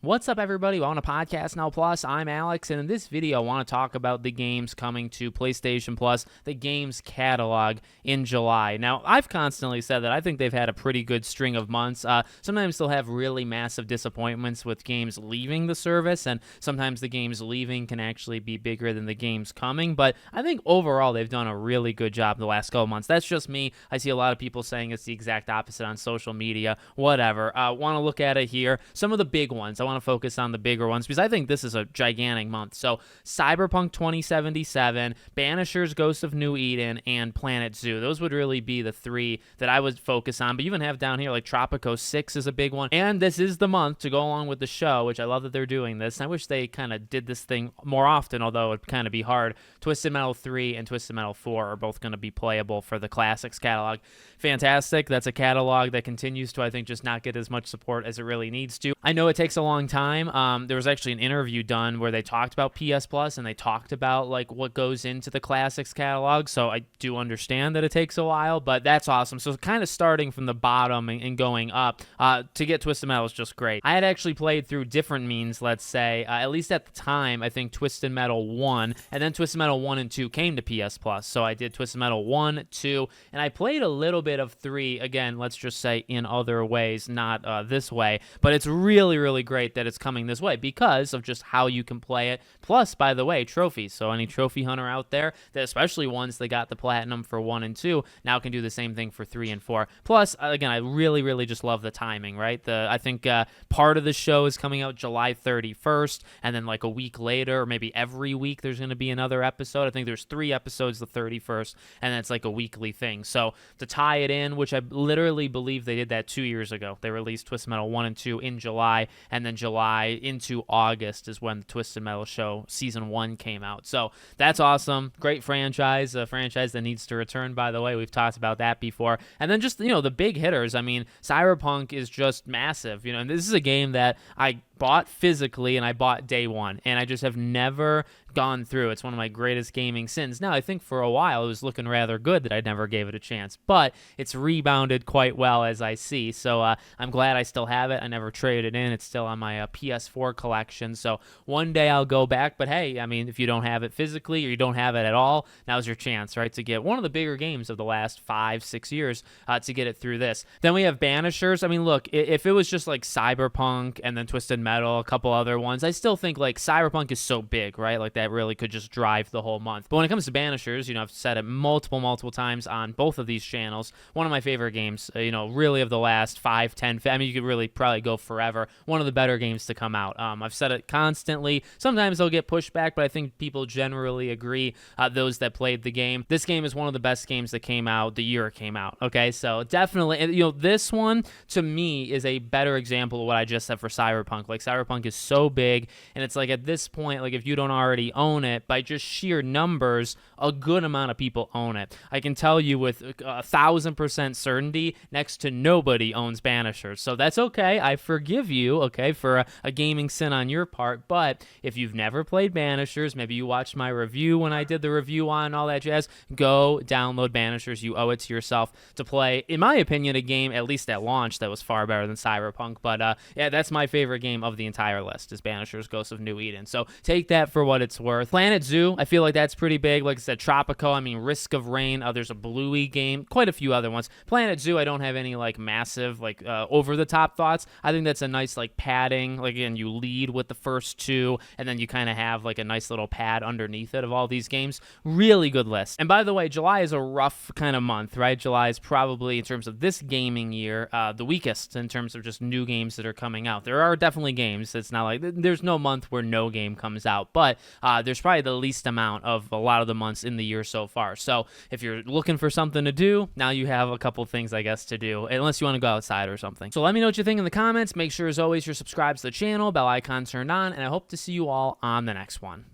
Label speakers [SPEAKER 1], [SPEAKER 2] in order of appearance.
[SPEAKER 1] What's up, everybody? Welcome to Podcast Now Plus. I'm Alex, and in this video, I want to talk about the games coming to PlayStation Plus, the games catalog in July. Now, I've constantly said that I think they've had a pretty good string of months. Sometimes they'll have really massive disappointments with games leaving the service, and sometimes the games leaving can actually be bigger than the games coming, but I think overall they've done a really good job the last couple of months. That's just me. I see a lot of people saying it's the exact opposite on social media, whatever. Want to look at it here. Some of the big ones. I want to focus on the bigger ones because I think this is a gigantic month. So Cyberpunk 2077, Banishers, Ghosts of New Eden, and Planet Zoo. Those would really be the three that I would focus on. But you even have down here like Tropico 6 is a big one. And this is the month to go along with the show, which I love that they're doing this. I wish they kind of did this thing more often, although it'd kind of be hard. Twisted Metal 3 and Twisted Metal 4 are both going to be playable for the Classics catalog. Fantastic. That's a catalog that continues to, I think, just not get as much support as it really needs to. I know it takes a long time. There was actually an interview done where they talked about PS Plus and they talked about like what goes into the Classics catalog. So I do understand that it takes a while, but that's awesome. So kind of starting from the bottom and going up to get Twisted Metal is just great. I had actually played through different means, let's say, at least at the time, I think Twisted Metal 1 and then Twisted Metal 1 and 2 came to PS Plus. So I did Twisted Metal 1, 2, and I played a little bit of 3, again, let's just say in other ways, not this way, but it's really, really great that it's coming this way because of just how you can play it. Plus, by the way, trophies. So any trophy hunter out there, that especially ones that got the platinum for 1 and 2, now can do the same thing for 3 and 4. Plus, again, I really, really just love the timing, right? I think part of the show is coming out July 31st, and then like a week later, or maybe every week, there's going to be another episode. I think there's 3 episodes the 31st, and then it's like a weekly thing. So to tie it in, which I literally believe they did that 2 years ago. They released Twisted Metal 1 and 2 in July, and then July into August is when the Twisted Metal show season 1 came out. So that's awesome. Great franchise, a franchise that needs to return, by the way. We've talked about that before. And then just, the big hitters. I mean, Cyberpunk is just massive, and this is a game that I bought physically and I bought day one, and I just have never gone through. It's one of my greatest gaming sins. Now, I think for a while it was looking rather good that I never gave it a chance, but it's rebounded quite well as I see. So I'm glad I still have it. I never traded it in. It's still on my PS4 collection. So one day I'll go back, but hey, I mean, if you don't have it physically or you don't have it at all, now's your chance, right, to get one of the bigger games of the last 5-6 years to get it through this. Then we have Banishers. I mean, look, if it was just like Cyberpunk and then Twisted Metal, a couple other ones, I still think like Cyberpunk is so big, right? Like that really could just drive the whole month. But when it comes to Banishers, I've said it multiple times on both of these channels. One of my favorite games, really of the last 5, 10, I mean, you could really probably go forever. One of the better games to come out. I've said it constantly. Sometimes they'll get pushback, but I think people generally agree, those that played the game. This game is one of the best games that came out the year it came out. Okay, so definitely, this one to me is a better example of what I just said for Cyberpunk. Like Cyberpunk is so big, and it's like at this point, like if you don't already own it, by just sheer numbers, a good amount of people own it. I can tell you with 1,000% certainty, next to nobody owns Banishers. So that's okay. I forgive you, okay, for a gaming sin on your part. But if you've never played Banishers, maybe you watched my review when I did the review on all that jazz, go download Banishers. You owe it to yourself to play, in my opinion, a game, at least at launch, that was far better than Cyberpunk. But yeah, that's my favorite game of the entire list is Banishers, Ghosts of New Eden. So take that for what it's worth. Planet Zoo, I feel like that's pretty big. Like I said, Tropico, I mean, Risk of Rain, there's a Bluey game, quite a few other ones. Planet Zoo, I don't have any like massive, like over-the-top thoughts. I think that's a nice like padding. Like again, you lead with the first 2, and then you kind of have like a nice little pad underneath it of all these games. Really good list. And by the way, July is a rough kind of month, right? July is probably, in terms of this gaming year, the weakest in terms of just new games that are coming out. There are definitely games. It's not like there's no month where no game comes out, but there's probably the least amount of a lot of the months in the year so far. So if you're looking for something to do, now you have a couple things, I guess, to do, unless you want to go outside or something. So let me know what you think in the comments. Make sure, as always, you're subscribed to the channel, bell icon turned on, and I hope to see you all on the next one.